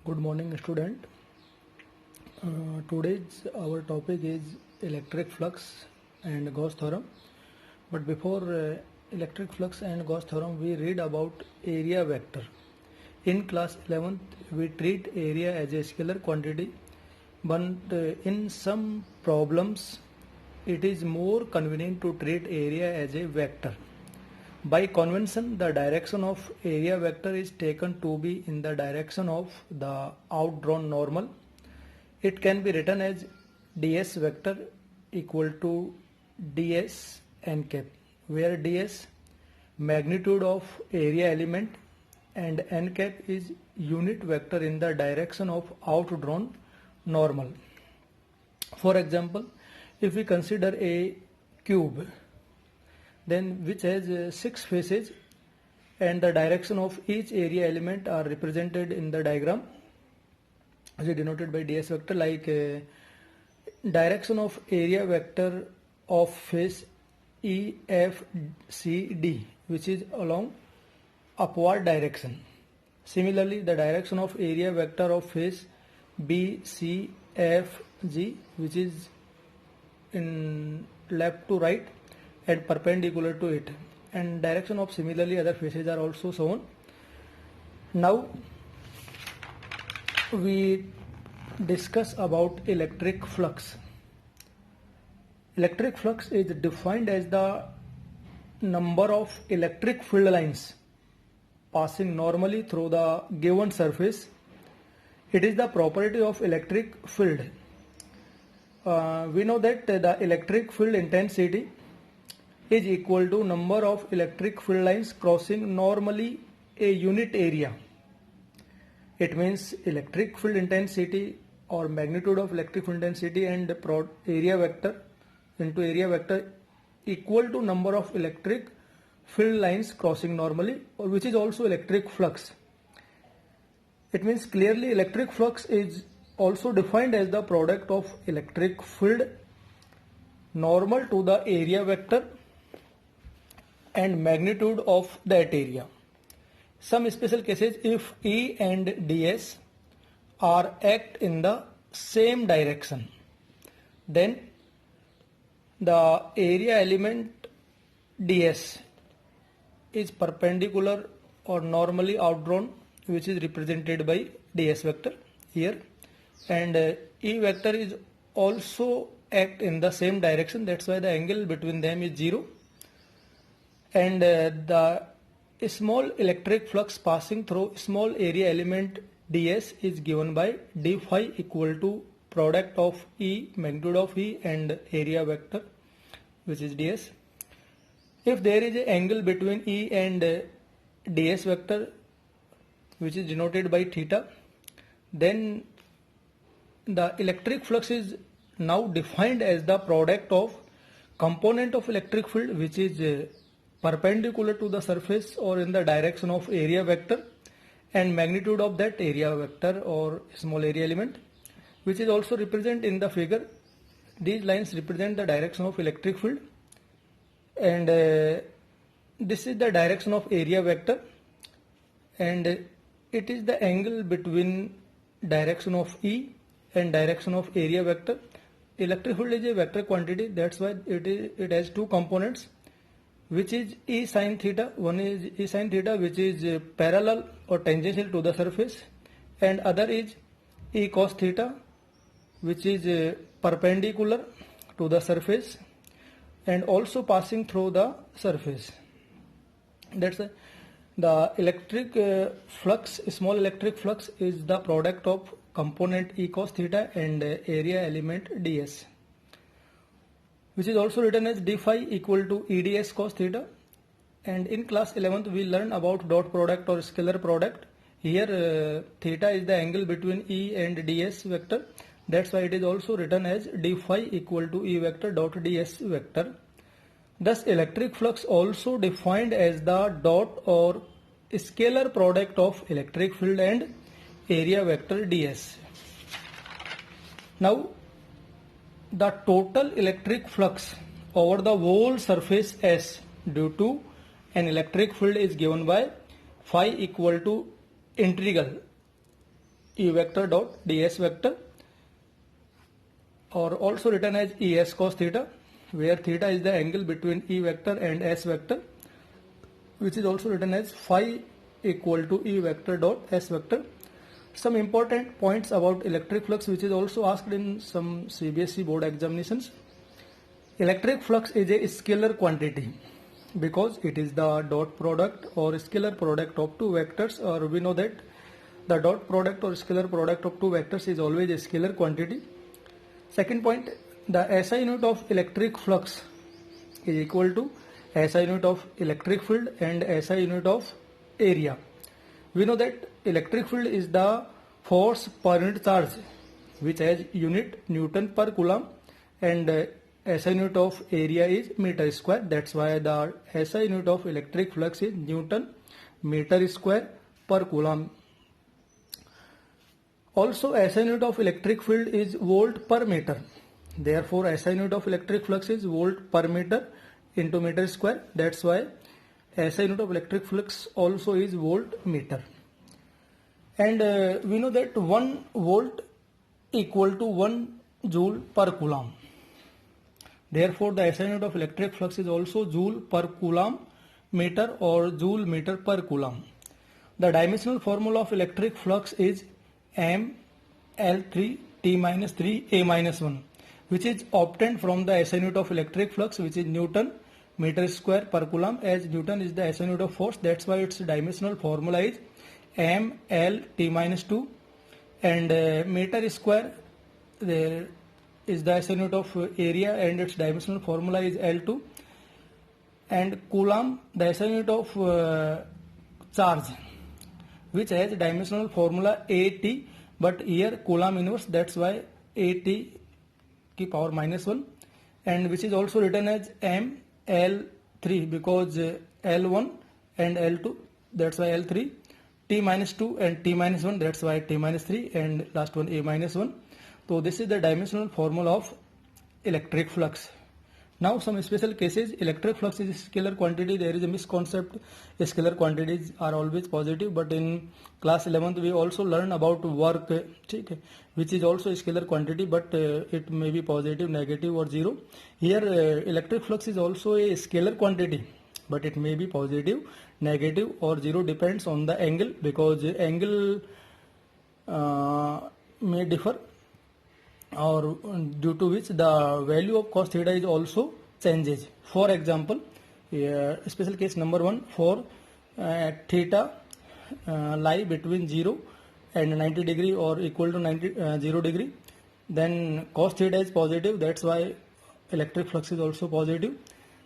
Good morning, student. Today's our topic is electric flux and Gauss theorem. But before electric flux and Gauss theorem, we read about area vector. In class 11th, we treat area as a scalar quantity, but in some problems, it is more convenient to treat area as a vector. By convention, the direction of area vector is taken to be in the direction of the outdrawn normal. It can be written as ds vector equal to ds n cap, where ds magnitude of area element and n cap is unit vector in the direction of outdrawn normal. For example, if we consider a cube, then which has 6 faces, and the direction of each area element are represented in the diagram as denoted by ds vector, like direction of area vector of face EFCD, which is along upward direction. Similarly, the direction of area vector of face BCFG, which is in left to right and perpendicular to it, and direction of similarly other faces are also shown. Now we discuss about electric flux. Electric flux is defined as the number of electric field lines passing normally through the given surface. It is the property of electric field. We know that the electric field intensity is equal to number of electric field lines crossing normally a unit area. It means electric field intensity or magnitude of electric field intensity and area vector into area vector equal to number of electric field lines crossing normally, or which is also electric flux. It means clearly electric flux is also defined as the product of electric field normal to the area vector and magnitude of that area. Some special cases, if E and ds are act in the same direction, then the area element ds is perpendicular or normally outdrawn, which is represented by ds vector here, and E vector is also act in the same direction. That's why the angle between them is 0. And the small electric flux passing through small area element ds is given by d phi equal to product of E, magnitude of E, and area vector, which is ds. If there is an angle between E and ds vector, which is denoted by theta, then the electric flux is now defined as the product of component of electric field, which is perpendicular to the surface or in the direction of area vector, and magnitude of that area vector or small area element, which is also represented in the figure. These lines represent the direction of electric field, and this is the direction of area vector, and it is the angle between direction of E and direction of area vector. Electric field is a vector quantity, that's why it has two components, which is E sin theta. One is E sin theta, which is parallel or tangential to the surface, and other is E cos theta, which is perpendicular to the surface and also passing through the surface. That's the electric flux. Small electric flux is the product of component E cos theta and area element ds, which is also written as d phi equal to EDS cos theta. And in class 11th we learn about dot product or scalar product. Here theta is the angle between E and ds vector. That's why it is also written as d phi equal to E vector dot ds vector. Thus electric flux also defined as the dot or scalar product of electric field and area vector ds. Now the total electric flux over the whole surface S due to an electric field is given by phi equal to integral E vector dot ds vector, or also written as Es cos theta, where theta is the angle between E vector and S vector, which is also written as phi equal to E vector dot S vector. Some important points about electric flux which is also asked in some CBSE board examinations. Electric flux is a scalar quantity because it is the dot product or scalar product of two vectors, or we know that the dot product or scalar product of two vectors is always a scalar quantity. Second point, the SI unit of electric flux is equal to SI unit of electric field and SI unit of area. We know that electric field is the force per unit charge, which has unit Newton per Coulomb, and SI unit of area is meter square. That's why the SI unit of electric flux is Newton meter square per Coulomb. Also, SI unit of electric field is volt per meter. Therefore, SI unit of electric flux is volt per meter into meter square. That's why SI unit of electric flux also is volt meter. And we know that 1 volt equal to 1 joule per Coulomb. Therefore, the SI unit of electric flux is also joule per Coulomb meter or joule meter per Coulomb. The dimensional formula of electric flux is M L3 T minus 3 A minus 1, which is obtained from the SI unit of electric flux, which is Newton meter square per Coulomb. As Newton is the SI unit of force, that's why its dimensional formula is M L T minus 2, and meter square there is the SI unit of area and its dimensional formula is L2, and Coulomb the SI unit of charge, which has dimensional formula AT, but here Coulomb inverse, that's why AT की power minus 1, and which is also written as M L3 because L1 and L2, that's why L3, T minus 2 and T minus 1, that's why T minus 3, and last one A minus 1. So this is the dimensional formula of electric flux. Now some special cases, electric flux is a scalar quantity. There is a misconcept, scalar quantities are always positive, but in class 11th we also learn about work, which is also a scalar quantity, but it may be positive, negative or zero. Here electric flux is also a scalar quantity, but it may be positive, negative or zero, depends on the angle, because angle may differ, or due to which the value of cos theta is also changes. For example, special case number 1, for theta lie between 0 and 90 degree or equal to 0 degree, then cos theta is positive, that's why electric flux is also positive.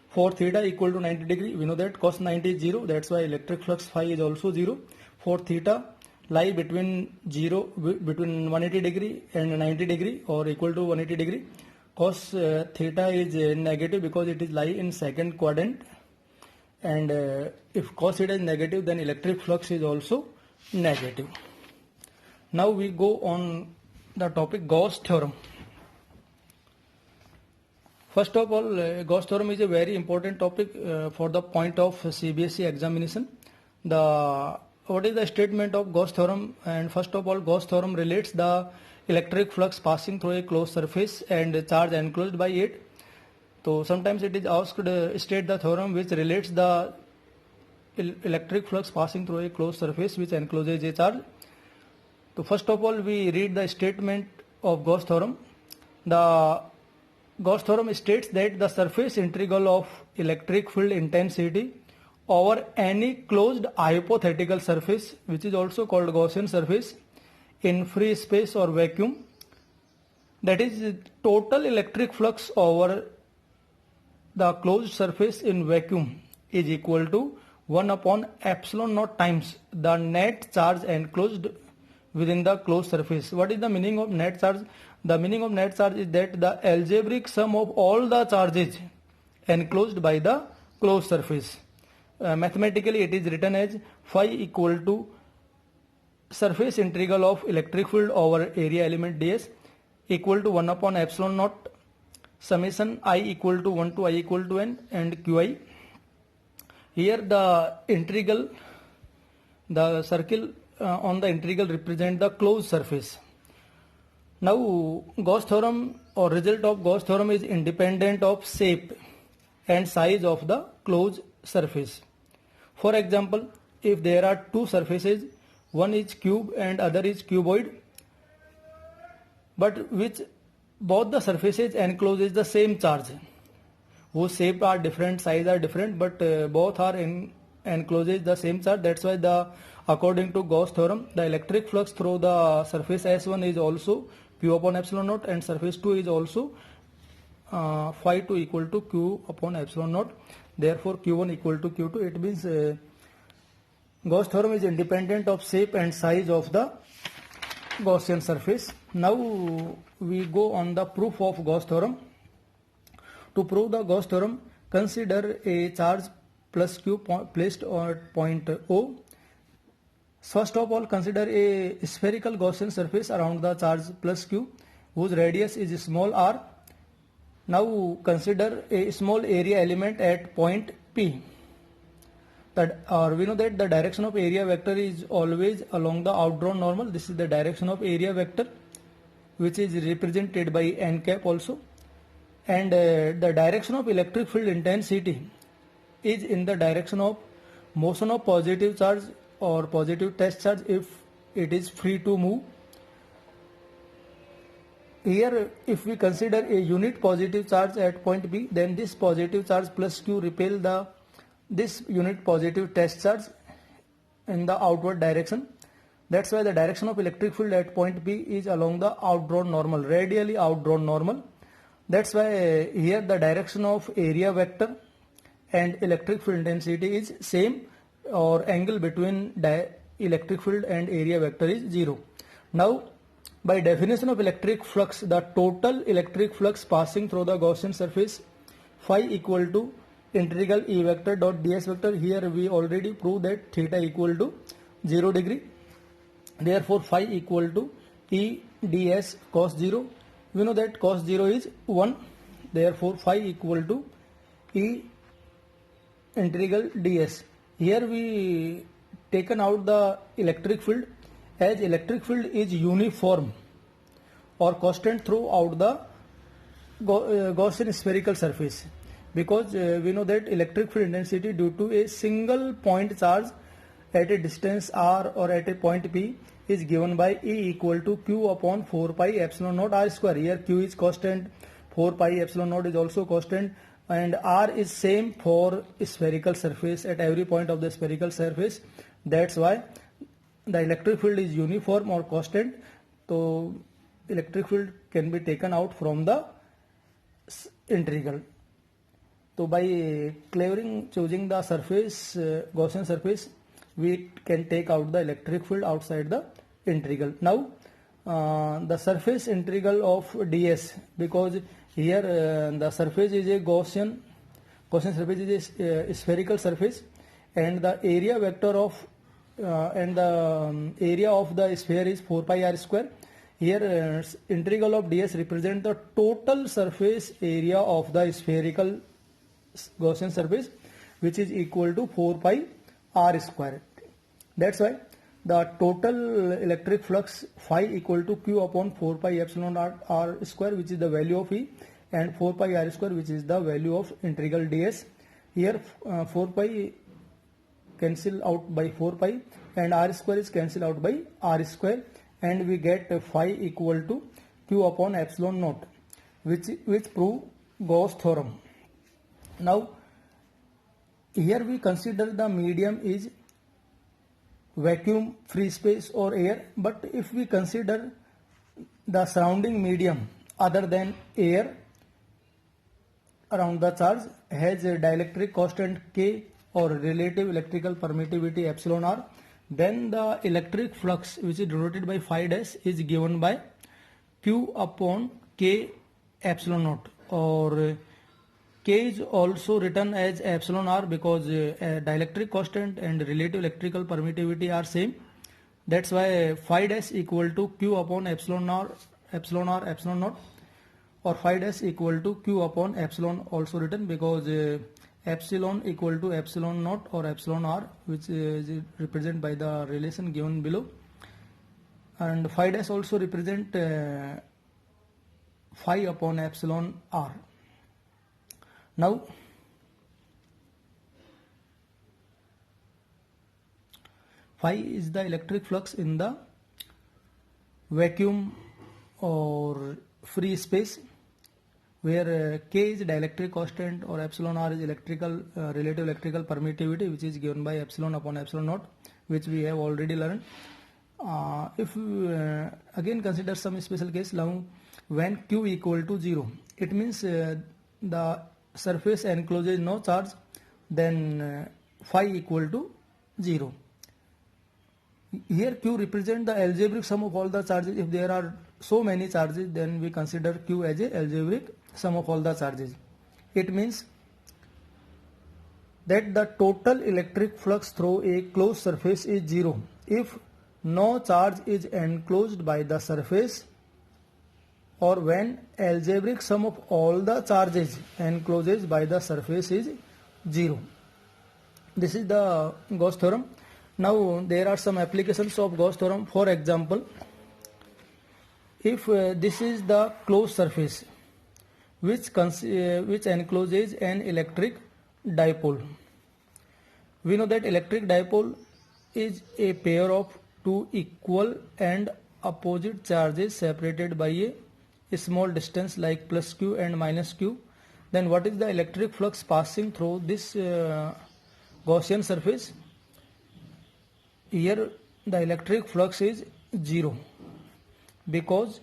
For theta equal to 90 degree, we know that cos 90 is 0, that's why electric flux phi is also 0. For theta lie between 180 degree and 90 degree or equal to 180 degree, cos theta is negative because it is lie in second quadrant, and if cos theta is negative, then electric flux is also negative. Now we go on the topic Gauss theorem. First of all, Gauss theorem is a very important topic for the point of CBSE examination. What is the statement of Gauss theorem? And first of all, Gauss theorem relates the electric flux passing through a closed surface and charge enclosed by it. So sometimes it is asked state the theorem which relates the electric flux passing through a closed surface which encloses a charge. So first of all, we read the statement of Gauss theorem. The Gauss theorem states that the surface integral of electric field intensity over any closed hypothetical surface, which is also called Gaussian surface, in free space or vacuum, that is total electric flux over the closed surface in vacuum, is equal to 1 upon epsilon naught times the net charge enclosed within the closed surface. What is the meaning of net charge? The meaning of net charge is that the algebraic sum of all the charges enclosed by the closed surface. Mathematically it is written as phi equal to surface integral of electric field over area element ds equal to 1 upon epsilon naught summation I equal to 1 to I equal to n and qi. Here the integral, the circle on the integral represent the closed surface. Now Gauss theorem or result of Gauss theorem is independent of shape and size of the closed surface. For example, if there are two surfaces, one is cube and other is cuboid, but which both the surfaces encloses the same charge, whose shape are different, size are different, but both are encloses the same charge. That's why according to Gauss theorem, the electric flux through the surface S1 is also Q upon epsilon naught, and surface 2 is also phi 2 equal to Q upon epsilon naught. Therefore Q1 equal to Q2. It means Gauss theorem is independent of shape and size of the Gaussian surface. Now we go on the proof of Gauss theorem. To prove the Gauss theorem, consider a charge plus Q placed at point O. First of all, consider a spherical Gaussian surface around the charge plus Q, whose radius is small r. Now consider a small area element at point P. We know that the direction of area vector is always along the outdrawn normal. This is the direction of area vector, which is represented by n cap also. And the direction of electric field intensity is in the direction of motion of positive charge or positive test charge if it is free to move. Here, if we consider a unit positive charge at point B, then this positive charge plus Q repel this unit positive test charge in the outward direction. That's why the direction of electric field at point B is along the outdrawn normal, radially outdrawn normal. That's why here the direction of area vector and electric field intensity is same, or angle between electric field and area vector is 0. Now, by definition of electric flux, the total electric flux passing through the Gaussian surface phi equal to integral E vector dot ds vector. Here we already proved that theta equal to 0 degree. Therefore phi equal to E ds cos 0. We know that cos 0 is 1. Therefore phi equal to E integral ds. Here we taken out the electric field, as electric field is uniform or constant throughout the Gaussian spherical surface, because we know that electric field intensity due to a single point charge at a distance r or at a point P is given by E equal to Q upon 4 pi epsilon naught r square. Here Q is constant, 4 pi epsilon naught is also constant, and r is same for spherical surface at every point of the spherical surface. That's why the electric field is uniform or constant. So electric field can be taken out from the integral. So by choosing the surface, Gaussian surface, we can take out the electric field outside the integral. Now the surface integral of ds, because here the surface is a Gaussian surface is a spherical surface, and the area vector of area of the sphere is 4 pi r square. Here integral of ds represent the total surface area of the spherical Gaussian surface, which is equal to 4 pi r square. That's why the total electric flux phi equal to Q upon 4 pi epsilon r square, which is the value of E, and 4 pi r square, which is the value of integral ds. Here 4 pi cancel out by 4 pi and r square is cancelled out by r square, and we get phi equal to Q upon epsilon naught, which prove Gauss theorem. Now here we consider the medium is vacuum, free space or air, but if we consider the surrounding medium other than air around the charge has a dielectric constant K or relative electrical permittivity epsilon r, then the electric flux, which is denoted by phi dash, is given by Q upon K epsilon naught, or K is also written as epsilon r because dielectric constant and relative electrical permittivity are same. That's why phi dash equal to Q upon epsilon naught, or phi dash equal to Q upon epsilon also written, because epsilon equal to epsilon naught or epsilon r, which is represented by the relation given below, and phi dash also represent phi upon epsilon r. Now phi is the electric flux in the vacuum or free space, where K is dielectric constant or epsilon r is electrical relative electrical permittivity, which is given by epsilon upon epsilon naught, which we have already learned. If again consider some special case, now when Q equal to 0, it means the surface encloses no charge, then phi equal to 0. Here Q represent the algebraic sum of all the charges. If there are so many charges, then we consider Q as a algebraic sum of all the charges. It means that the total electric flux through a closed surface is 0 if no charge is enclosed by the surface, or when algebraic sum of all the charges enclosed by the surface is 0. This is the Gauss theorem. Now there are some applications of Gauss theorem. For example, if this is the closed surface which encloses an electric dipole, we know that electric dipole is a pair of two equal and opposite charges separated by a small distance like plus q and minus q. Then what is the electric flux passing through this Gaussian surface? Here the electric flux is 0 because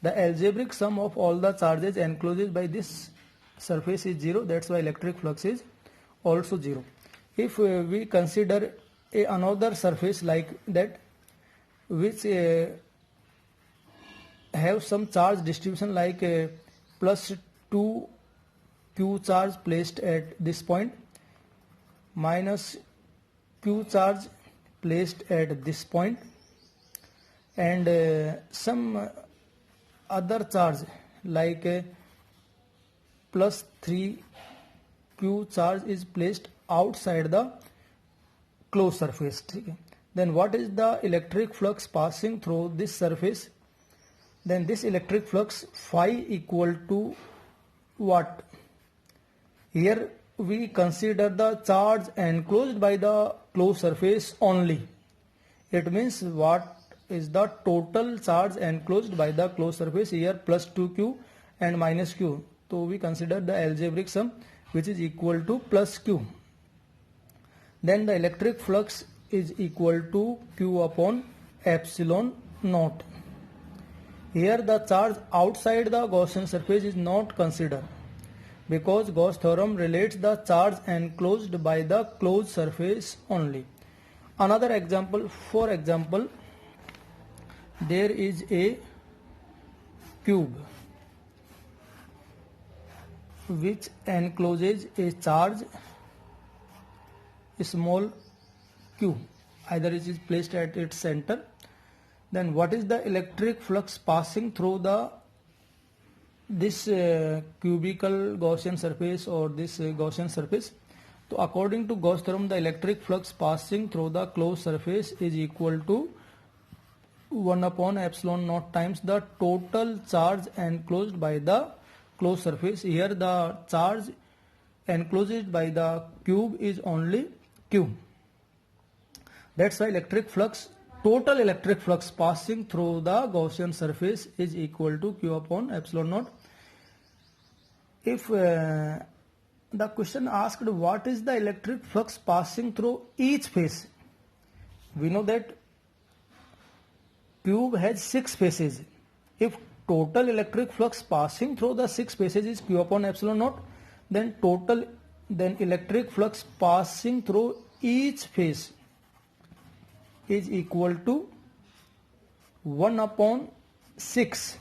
the algebraic sum of all the charges enclosed by this surface is 0. That's why electric flux is also 0. If we consider another surface like that, which have some charge distribution like plus 2 q charge placed at this point, minus q charge placed at this point, and some other charge like plus 3 q charge is placed outside the closed surface. Then what is the electric flux passing through this surface? Then this electric flux phi equal to what? Here we consider the charge enclosed by the closed surface only. It means what is the total charge enclosed by the closed surface? Here plus 2q and minus q. So we consider the algebraic sum, which is equal to plus q. Then the electric flux is equal to q upon epsilon naught. Here the charge outside the Gaussian surface is not considered, because Gauss theorem relates the charge enclosed by the closed surface only. Another example, for example, there is a cube which encloses a charge small q, either it is placed at its center. Then what is the electric flux passing through this cubical Gaussian surface or this Gaussian surface? So according to Gauss theorem, the electric flux passing through the closed surface is equal to 1 upon epsilon naught times the total charge enclosed by the closed surface. Here the charge enclosed by the cube is only q. That's why total electric flux passing through the Gaussian surface is equal to q upon epsilon naught. If the question asked what is the electric flux passing through each phase, we know that cube has 6 phases. If total electric flux passing through the 6 phases is q upon epsilon naught, then electric flux passing through each phase is equal to 1 upon 6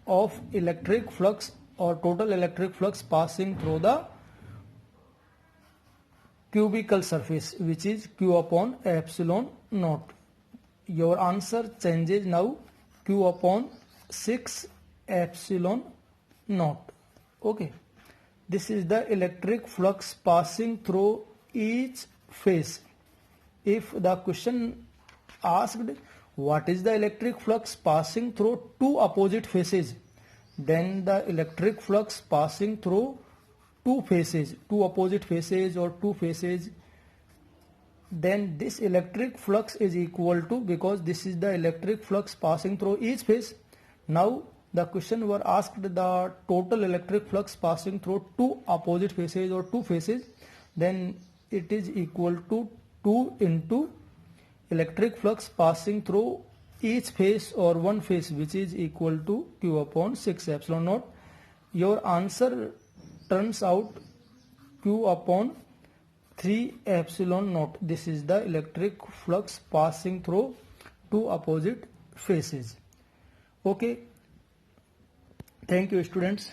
of electric flux or total electric flux passing through the cubical surface, which is q upon epsilon naught. Your answer changes now, q upon 6 epsilon naught. Okay, this is the electric flux passing through each phase. If the question asked what is the electric flux passing through two opposite phases, then the electric flux passing through two phases, two opposite phases or two phases, then this electric flux is equal to, because this is the electric flux passing through each phase. Now the question were asked the total electric flux passing through two opposite phases or two phases, then it is equal to 2 into electric flux passing through each phase or one phase, which is equal to Q upon 6 epsilon naught. Your answer turns out Q upon 3 epsilon naught. This is the electric flux passing through two opposite phases. Okay. Thank you, students.